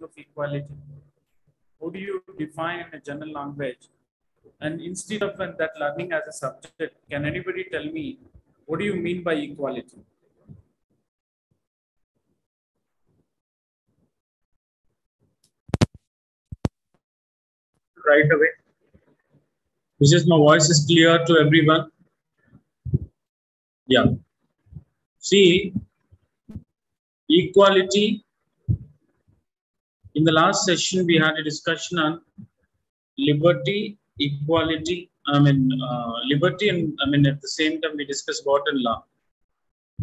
of equality? How do you define in a general language? And instead of that learning as a subject, can anybody tell me what do you mean by equality? Right away. Which is my voice is clear to everyone? Yeah. See, equality. In the last session, we had a discussion on liberty, equality. Liberty, and at the same time, we discussed about law.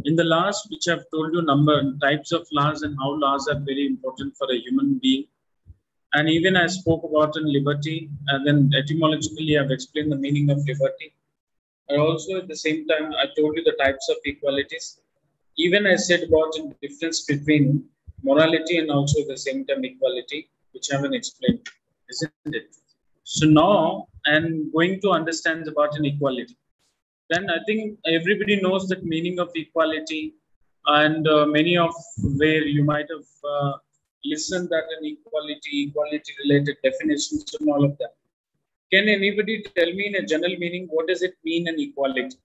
In the last, which I've told you, types of laws and how laws are very important for a human being. And even I spoke about liberty, and then etymologically, I've explained the meaning of liberty. And also at the same time, I told you the types of equalities. Even I said about the difference between morality and also at the same time equality, which I haven't explained, isn't it? So now I'm going to understand about inequality. Then I think everybody knows the meaning of equality, and many of where you might have listened that an equality related definitions and all of that. Can anybody tell me in a general meaning what does it mean an equality?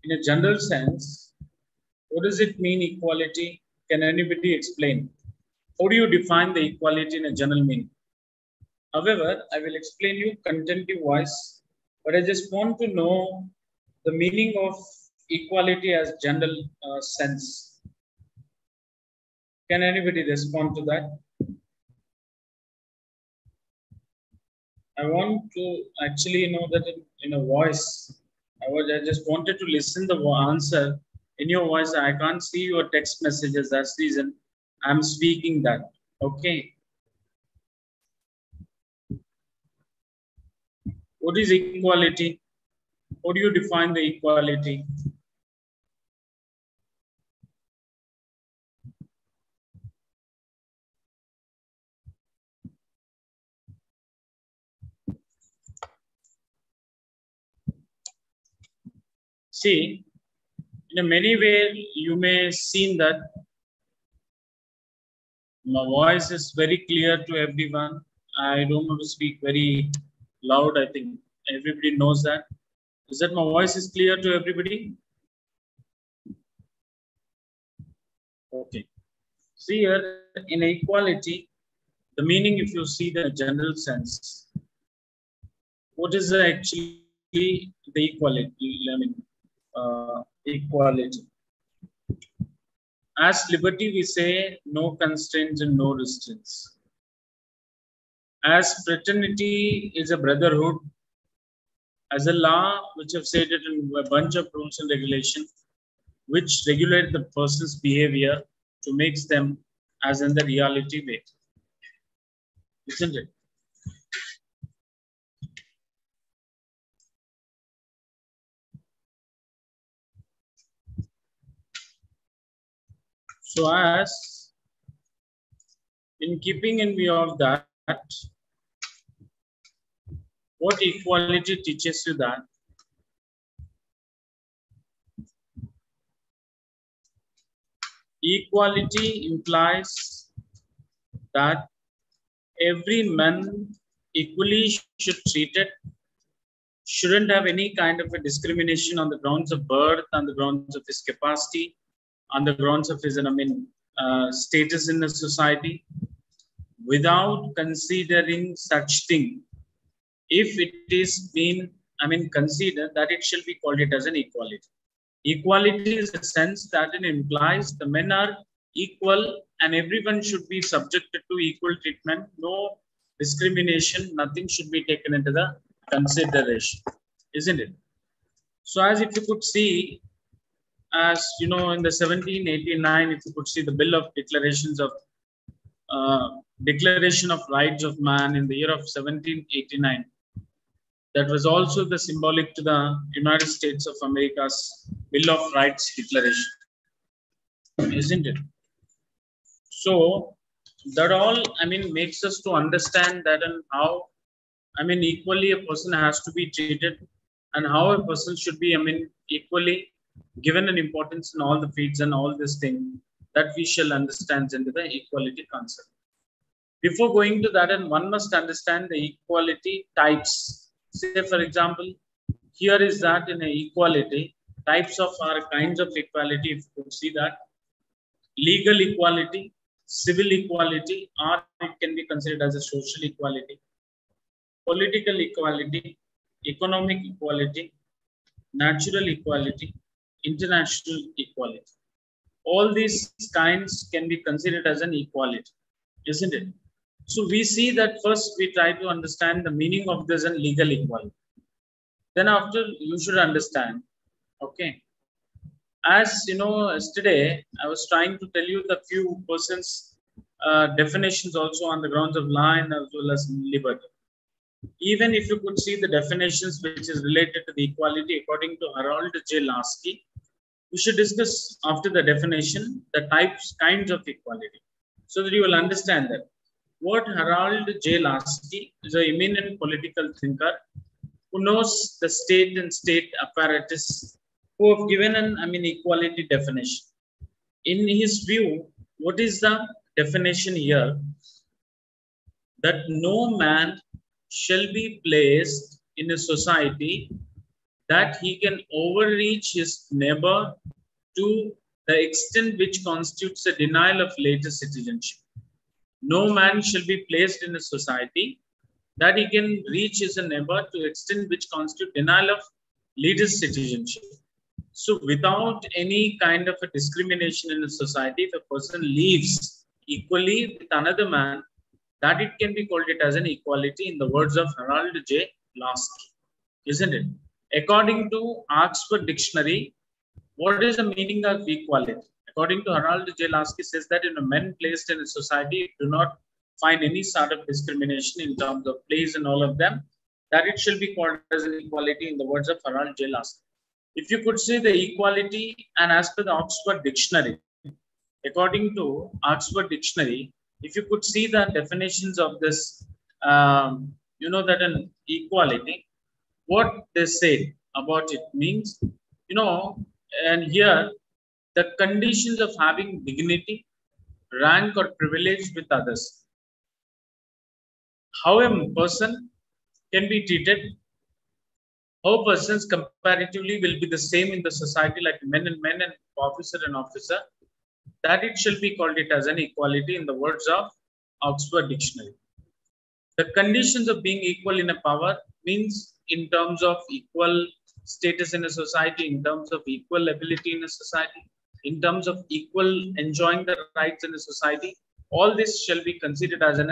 In a general sense, what does it mean equality? Can anybody explain? How do you define the equality in a general meaning? However, I will explain you conjunctive wise, but I just want to know the meaning of equality as general sense. Can anybody respond to that? I want to actually know that in a voice. I just wanted to listen the answer in your voice. I can't see your text messages. That's the reason I'm speaking that. Okay. What is equality? How do you define the equality? See, in a many ways, you may see that my voice is very clear to everyone. I don't want to speak very loud. I think everybody knows that. Is that my voice is clear to everybody? Okay. See here, in equality, the meaning, if you see the general sense, what is actually the equality? Equality. As liberty, we say no constraints and no restraints. As fraternity is a brotherhood, as a law, which I've said it in a bunch of rules and regulations, which regulate the person's behavior to make them as in the reality way. Isn't it? So as in keeping in view of that, what equality teaches you that? Equality implies that every man equally should treat it, shouldn't have any kind of a discrimination on the grounds of birth, on the grounds of his capacity, on the grounds of his status in the society, without considering such thing. If it is been, considered that it shall be called it as an equality. Equality is a sense that it implies the men are equal and everyone should be subjected to equal treatment. No discrimination, nothing should be taken into the consideration, isn't it? So as if you could see, as you know, in the 1789, if you could see the Bill of Declarations of Declaration of Rights of Man in the year of 1789, that was also the symbolic to the United States of America's Bill of Rights Declaration, isn't it? So that all, makes us to understand that and how, equally a person has to be treated and how a person should be, equally given an importance in all the fields and all this thing. that we shall understand into the equality concept. Before going to that, and one must understand the equality types. Say, for example, here is that in a equality, types of our kinds of equality, if you could see that, legal equality, civil equality, or it can be considered as a social equality, political equality, economic equality, natural equality, international equality. All these kinds can be considered as an equality, isn't it? So we see that first we try to understand the meaning of this and legal equality. Then after you should understand, okay. As you know, yesterday I was trying to tell you the few persons definitions also on the grounds of law and as well as liberty. Even if you could see the definitions which is related to the equality according to Harold J. Lasky, we should discuss after the definition the kinds of equality, so that you will understand that what Harold J. Lasky is an eminent political thinker who knows the state and state apparatus, who have given an equality definition. In his view, what is the definition here? That no man shall be placed in a society that he can overreach his neighbor to the extent which constitutes a denial of later citizenship. No man shall be placed in a society that he can reach his neighbor to the extent which constitutes denial of later citizenship. So without any kind of a discrimination in a society, if a person lives equally with another man, that it can be called it as an equality in the words of Harold J. Lasky, isn't it? According to Oxford Dictionary, what is the meaning of equality? According to Harold J. Lasky, says that men placed in a society do not find any sort of discrimination in terms of place and all of them, that it shall be called as an equality in the words of Harold J. Lasky. If you could say the equality, and as per the Oxford Dictionary, according to Oxford Dictionary, if you could see the definitions of this, that an equality, what they say about it means, and here the conditions of having dignity, rank or privilege with others. How a person can be treated, how persons comparatively will be the same in the society like men and officer and officer, that it shall be called it as an equality in the words of Oxford Dictionary. The conditions of being equal in a power means in terms of equal status in a society, in terms of equal ability in a society, in terms of equal enjoying the rights in a society. All this shall be considered as an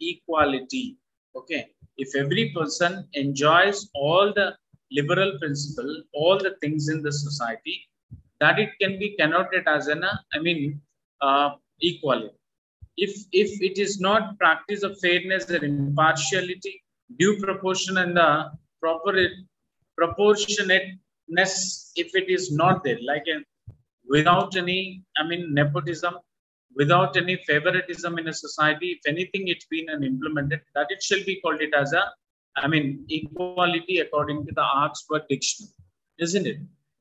equality. Okay. If every person enjoys all the liberal principle, all the things in the society, that it can be connoted as an equality. If it is not practice of fairness and impartiality, due proportion and the proper proportionateness, if it is not there, like without any nepotism, without any favoritism in a society, if anything it's been implemented, that it shall be called it as a equality according to the Oxford Dictionary, isn't it?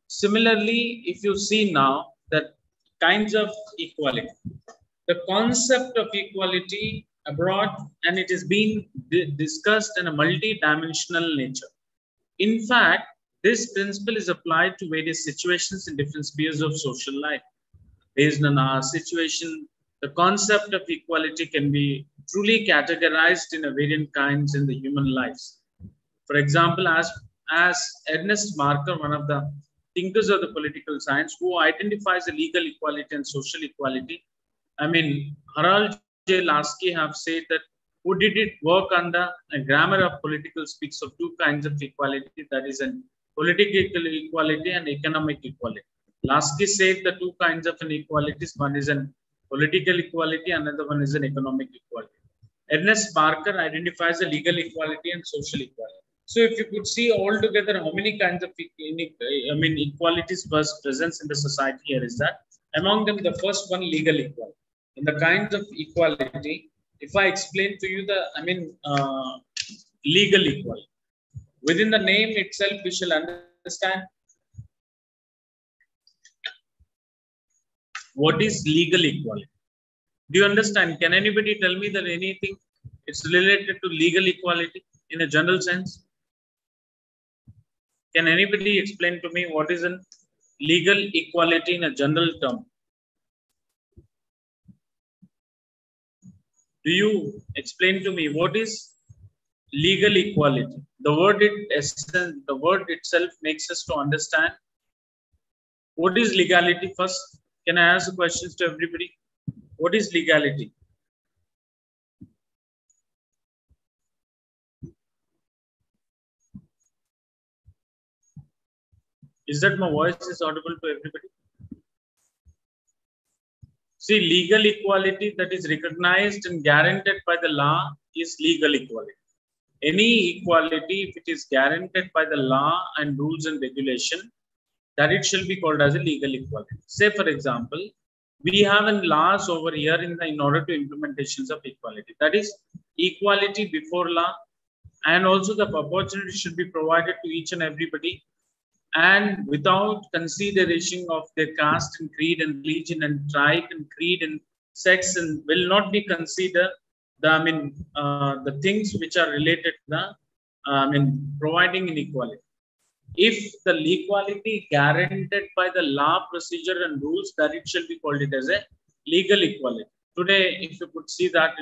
Similarly, if you see now that kinds of equality, the concept of equality abroad, and it is being discussed in a multi-dimensional nature. In fact, this principle is applied to various situations in different spheres of social life. Based on our situation, the concept of equality can be truly categorized in a variant kinds in the human lives. For example, as Ernest Marker, one of the thinkers of the political science, who identifies the legal equality and social equality, Harold J. Lasky have said that who did it work on the grammar of political speaks of two kinds of equality, that is an political equality and economic equality. Lasky said the two kinds of inequalities, one is an political equality, another one is an economic equality. Ernest Barker identifies the legal equality and social equality. So if you could see altogether how many kinds of equalities was present in the society, here is that among them the first one, legal equality. In the kinds of equality, if I explain to you the legal equality, within the name itself we shall understand What is legal equality? Do you understand? Can anybody tell me that anything is related to legal equality in a general sense? Can anybody explain to me what is a legal equality in a general term? Do you explain to me what is legal equality? The word itself makes us to understand what is legality first. Can I ask questions to everybody? What is legality? Is that my voice is audible to everybody? See, legal equality that is recognized and guaranteed by the law is legal equality. Any equality, if it is guaranteed by the law and rules and regulation, that it shall be called as a legal equality. Say, for example, we have in laws over here in order to implementations of equality. That is equality before law, and also the opportunity should be provided to each and everybody, and without consideration of their caste and creed and religion and tribe and creed and sex, and will not be considered the things which are related to the providing inequality. If the equality guaranteed by the law, procedure, and rules, that it shall be called it as a legal equality. Today, if you could see that,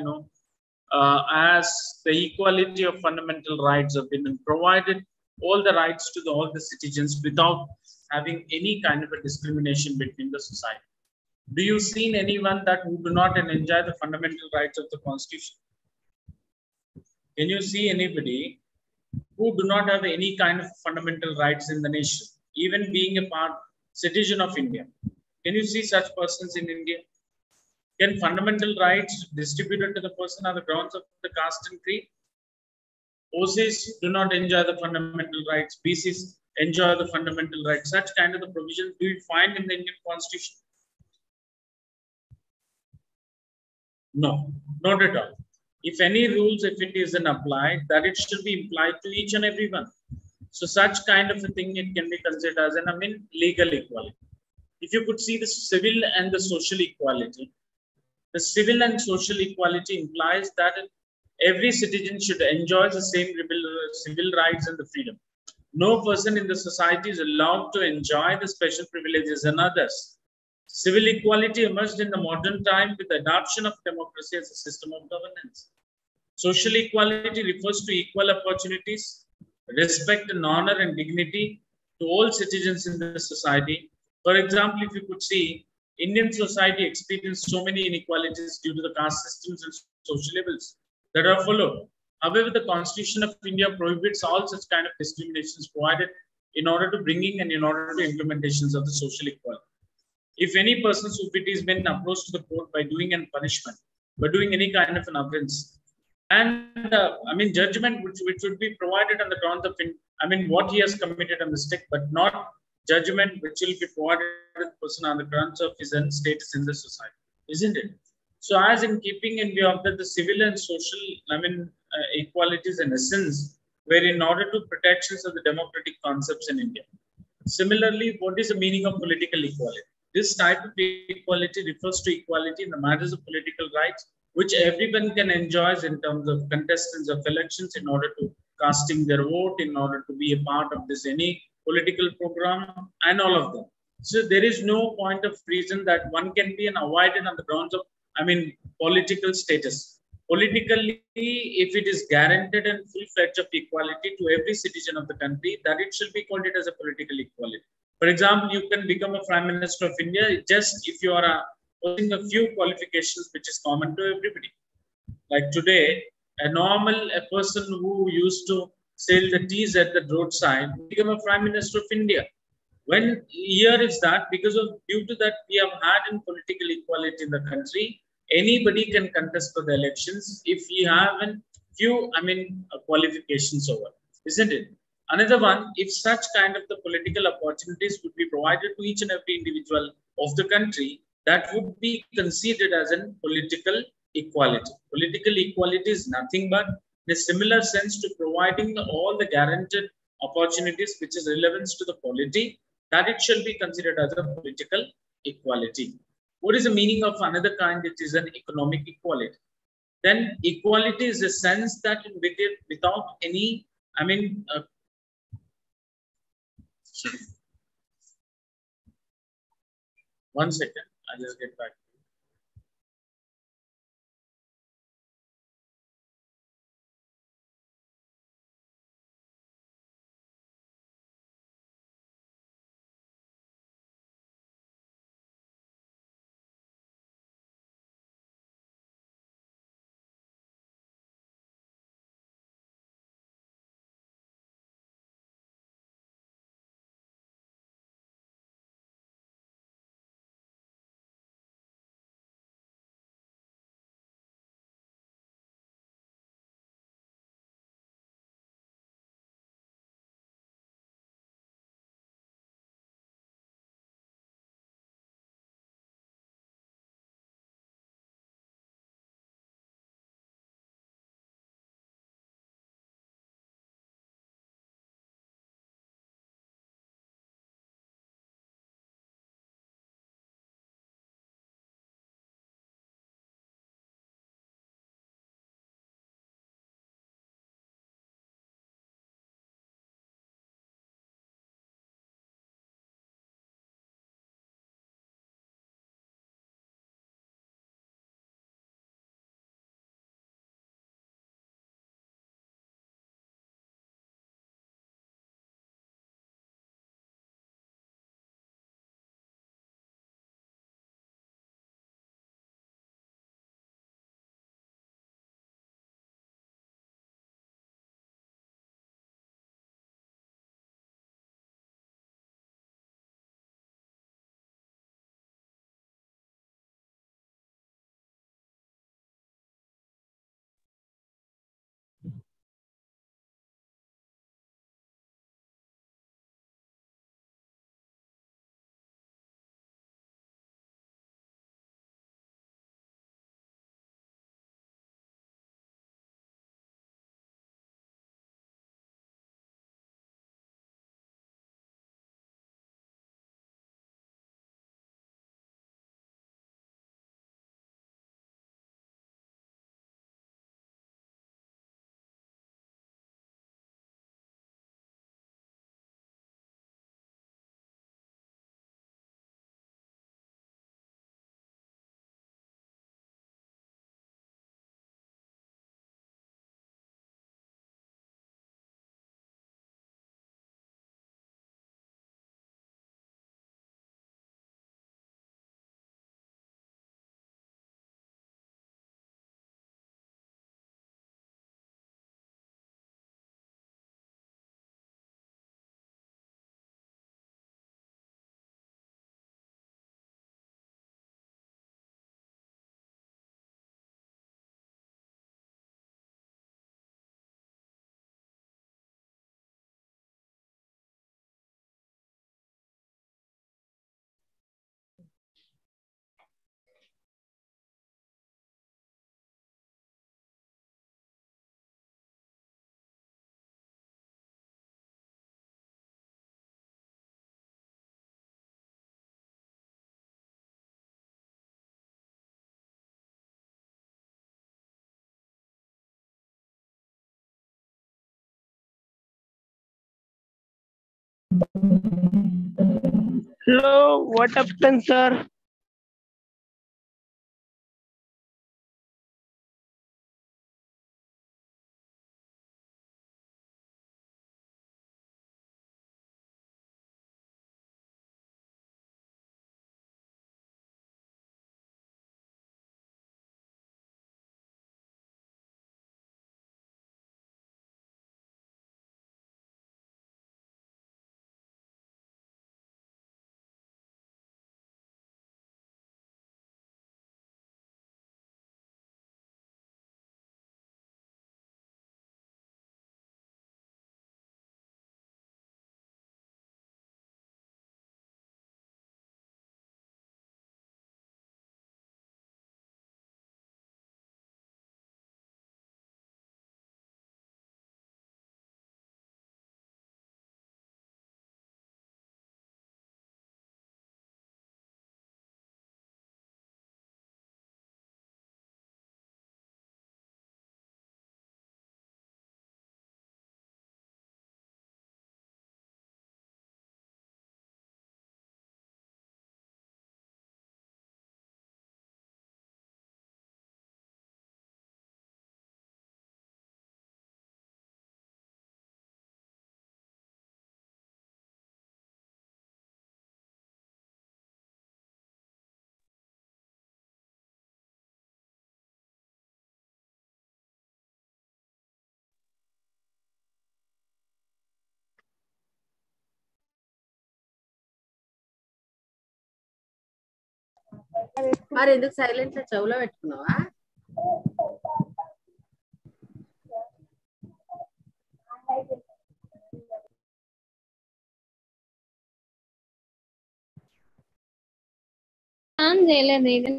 as the equality of fundamental rights have been provided, all the rights to all the citizens without having any kind of a discrimination between the society. Do you see anyone that who do not enjoy the fundamental rights of the Constitution? Can you see anybody who do not have any kind of fundamental rights in the nation, even being a citizen of India? Can you see such persons in India? Can fundamental rights distributed to the person on the grounds of the caste and creed? OCs do not enjoy the fundamental rights. BCs enjoy the fundamental rights. Such kind of the provisions do you find in the Indian Constitution? No, not at all. If any rules, if it isn't applied, that it should be applied to each and everyone. So such kind of a thing, it can be considered as legal equality. If you could see the civil and the social equality, the civil and social equality implies that every citizen should enjoy the same civil rights and the freedom. No person in the society is allowed to enjoy the special privileges than others. Civil equality emerged in the modern time with the adoption of democracy as a system of governance. Social equality refers to equal opportunities, respect and honor and dignity to all citizens in the society. For example, if you could see, Indian society experienced so many inequalities due to the caste systems and social levels that are followed. However, the Constitution of India prohibits all such kind of discriminations provided in order to bringing and in order to implementations of the social equality. If any person who it is been approached to the court by doing a punishment, by doing any kind of an offense, and judgment which would be provided on the grounds of what he has committed a mistake, but not judgment which will be provided to the person on the grounds of his own status in the society, isn't it? So, as in keeping in view of that, the civil and social equalities in essence were in order to protections of the democratic concepts in India. Similarly, what is the meaning of political equality? This type of equality refers to equality in the matters of political rights, which everyone can enjoy in terms of contestants of elections in order to casting their vote, in order to be a part of this any political program, and all of them. So there is no point of reason that one can be avoided on the grounds of political status. Politically, if it is guaranteed and full-fledged of equality to every citizen of the country, that it should be called it as a political equality. For example, you can become a Prime Minister of India just if you are posing a few qualifications which is common to everybody. Like today, a person who used to sell the teas at the roadside become a Prime Minister of India. When here is that because of due to that we have had in political equality in the country, anybody can contest for the elections if we have a few qualifications over, isn't it? Another one, if such kind of the political opportunities would be provided to each and every individual of the country, that would be considered as a political equality. Political equality is nothing but in a similar sense to providing all the guaranteed opportunities which is relevant to the polity, that it shall be considered as a political equality. What is the meaning of another kind? It is an economic equality. Then equality is a sense that without any, I mean, sorry. One second, I'll just get back. Hello, what happened, sir? మరి ఎందుకు silent లో చెవులో పెట్టుకున్నావా? చేయలేదు ఇది.